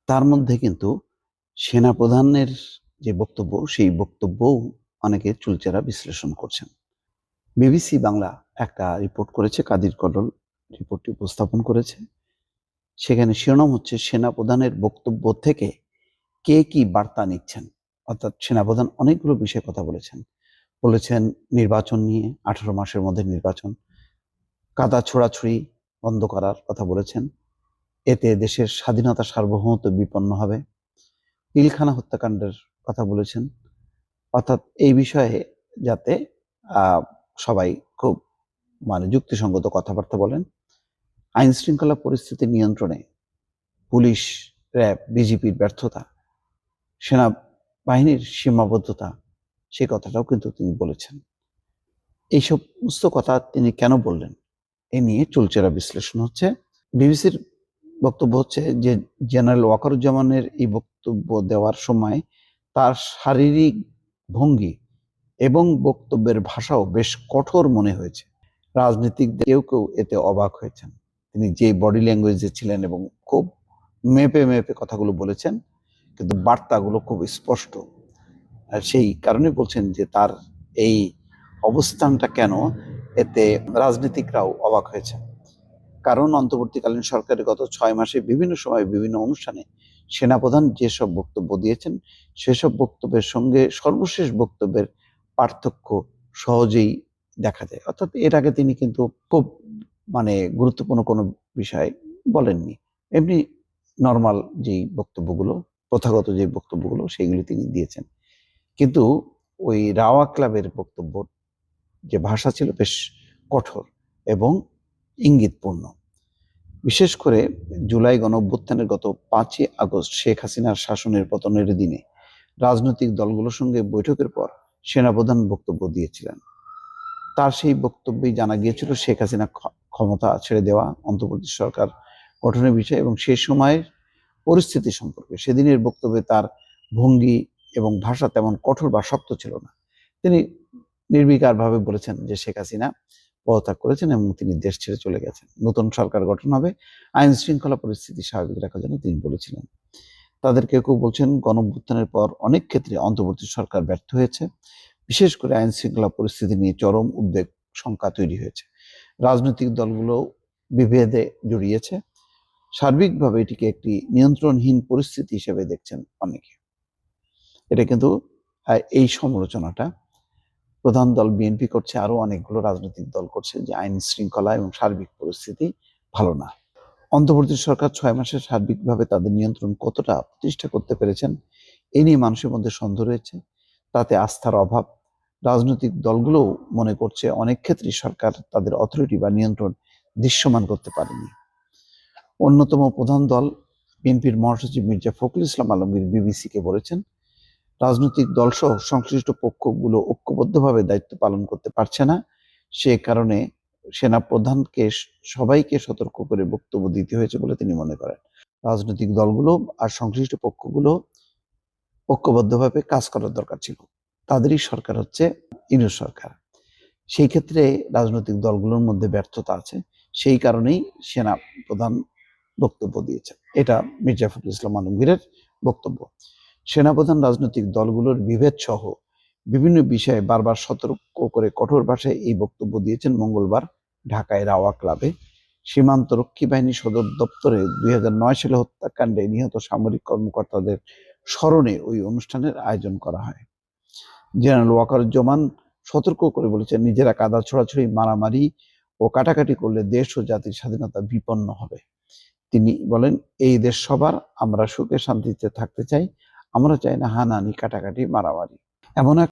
তার মধ্যে কিন্তু সেনাপ্রধানের যে বক্তব্য, সেই বক্তব্যও অনেকে চুলচেরা বিশ্লেষণ করছেন। বিবিসি বাংলা একটা রিপোর্ট করেছে, কাদির কল্লোল রিপোর্টটি উপস্থাপন করেছে। সেখানে শিরোনাম হচ্ছে, সেনাপ্রধানের বক্তব্য থেকে কে কি বার্তা নিচ্ছেন। অর্থাৎ সেনাপ্রধান অনেকগুলো বিষয়ে কথা বলেছেন নির্বাচন নিয়ে, 18 মাসের মধ্যে নির্বাচন, কাদা ছোড়াছুড়ি বন্ধ করার কথা বলেছেন, এতে দেশের স্বাধীনতা সার্বভৌমত্ব বিপন্ন হবে, পিলখানা হত্যাকাণ্ডের কথা বলেছেন। অর্থাৎ এই বিষয়ে যাতে সবাই খুব যুক্তিসঙ্গত কথাবার্তা বলেন, আইন শৃঙ্খলা পরিস্থিতি নিয়ন্ত্রণে পুলিশ, র্যাব, বিজিবির ব্যর্থতা, সেনাবাহিনীর সীমাবদ্ধতা, সে কথাটাও কিন্তু তিনি বলেছেন। এই সমস্ত কথা তিনি কেন বললেন, এ নিয়ে চুলচেরা বিশ্লেষণ হচ্ছে। বিবিসির বক্তব্য হচ্ছে যে, জেনারেল ওয়াকারুজ্জামানের এই বক্তব্য দেওয়ার সময় তার শারীরিক ভঙ্গি এবং বক্তব্যের ভাষাও বেশ কঠোর মনে হয়েছে। রাজনীতিক কেউ কেউ এতে অবাক হয়েছেন। তিনি যে বডি ল্যাঙ্গুয়েজে ছিলেন এবং খুব মেপে মেপে কথাগুলো বলেছেন, কিন্তু বার্তাগুলো খুব স্পষ্ট। আর সেই কারণে বলছেন যে তার এই অবস্থানটা কেন, এতে রাজনীতিকরাও অবাক হয়েছে। কারণ অন্তর্বর্তীকালীন সরকারের গত 6 মাসে বিভিন্ন সময় বিভিন্ন অনুষ্ঠানে সেনাপ্রধান যেসব বক্তব্য দিয়েছেন, সেসব বক্তব্যের সঙ্গে সর্বশেষ বক্তব্যের পার্থক্য সহজেই দেখা যায়। অর্থাৎ এর আগে তিনি কিন্তু খুব গুরুত্বপূর্ণ কোনো বিষয় বলেননি। এমনি নর্মাল যেই বক্তব্যগুলো, প্রথাগত যে বক্তব্যগুলো, সেইগুলি তিনি দিয়েছেন। কিন্তু ওই রাওয়া ক্লাবের বক্তব্য যে ভাষা ছিল বেশ কঠোর এবং ইঙ্গিতপূর্ণ। বিশেষ করে জুলাই গণঅভ্যুত্থানের গত 5ই আগস্ট শেখ হাসিনার শাসনের পতনের দিনে রাজনৈতিক দলগুলোর সঙ্গে বৈঠকের পর সেনাপ্রধান বক্তব্য দিয়েছিলেন। তার সেই বক্তব্যেই জানা গিয়েছিল শেখ হাসিনা ক্ষমতা ছেড়ে দেওয়া, অন্তর্বর্তী সরকার গঠনের বিষয় এবং সেই সময়ের পরিস্থিতি সম্পর্কে। সেদিনের বক্তব্যে তার ভঙ্গি এবং ভাষা তেমন কঠোর বা শক্ত ছিল না। তিনি নির্বিকারভাবে বলেছেন যে শেখ হাসিনা পদত্যাগ করেছেন এবং তিনি দেশ ছেড়ে চলে গেছেন, নতুন সরকার গঠন হবে, আইন শৃঙ্খলা পরিস্থিতি স্বাভাবিক রাখার জন্য তিনি বলেছিলেন। তাদের কেউ কেউ বলছেন, গণঅভ্যুত্থানের পর অনেক ক্ষেত্রে অন্তর্বর্তী সরকার ব্যর্থ হয়েছে, বিশেষ করে আইন শৃঙ্খলা পরিস্থিতি নিয়ে চরম উদ্বেগ, শঙ্কা তৈরি হয়েছে। রাজনৈতিক দলগুলো বিভেদে জড়িয়েছে। সার্বিকভাবে এটিকে একটি নিয়ন্ত্রণহীন পরিস্থিতি হিসেবে দেখছেন অনেকে। এটা কিন্তু এই সমালোচনাটা প্রধান দল বিএনপি করছে, আরো অনেকগুলো রাজনৈতিক দল করছে, যে আইন শৃঙ্খলা এবং সার্বিক পরিস্থিতি ভালো না। অন্তর্বর্তী সরকার 6 মাসে সার্বিকভাবে তাদের নিয়ন্ত্রণ কতটা প্রতিষ্ঠা করতে পেরেছেন, এই নিয়ে মানুষের মধ্যে সন্দেহ রয়েছে। তাতে আস্থার অভাব। রাজনৈতিক দলগুলোও মনে করছে অনেক ক্ষেত্রে সরকার তাদের অথরিটি বা নিয়ন্ত্রণ দৃশ্যমান করতে পারেনি। অন্যতম প্রধান দল বিএনপির মহাসচিব মির্জা ফখরুল ইসলাম আলমগীর বিবিসিকে বলেছেন, রাজনৈতিক দলসহ সংশ্লিষ্ট পক্ষগুলো ঐক্যবদ্ধভাবে দায়িত্ব পালন করতে পারছে না। সে কারণে সেনাপ্রধানকে সবাইকে সতর্ক করে বক্তব্য দিতে হয়েছে বলে তিনি মনে করেন। রাজনৈতিক দলগুলো আর সংশ্লিষ্ট পক্ষগুলো ঐক্যবদ্ধভাবে কাজ করার দরকার ছিল। তাদেরই সরকার হচ্ছে ইউনূস সরকার। সেই ক্ষেত্রে রাজনৈতিক দলগুলোর মধ্যে ব্যর্থতা আছে, সেই কারণেই সেনা প্রধান বক্তব্য দিয়েছেন। এটা মির্জা ফখরুল ইসলাম আলমগীরের বক্তব্য। সেনাপ্রধান রাজনৈতিক দলগুলোর বিভেদ সহ বিভিন্ন বিষয়ে বারবার সতর্ক করে কঠোর ভাষায় এই বক্তব্য দিয়েছেন মঙ্গলবার ঢাকায় রাওয়া ক্লাবে। সীমান্ত রক্ষী বাহিনী সদর দপ্তরে 2009 সালে হত্যাকাণ্ডে নিহত সামরিক কর্মকর্তাদের স্মরণে ওই অনুষ্ঠানের আয়োজন করা হয়। জেনারেল ওয়াকারুজ্জামান সতর্ক করে বলেছেন, নিজেরা কাদা ছোড়াছুড়ি, মারামারি ও কাটাকাটি করলে দেশ ও জাতির স্বাধীনতা বিপন্ন হবে। তিনি বলেন, এই দেশ সবার, আমরা সুখে শান্তিতে থাকতে চাই, আমরা চাই না হানাহানি, কাটাকাটি, মারামারি। এমন এক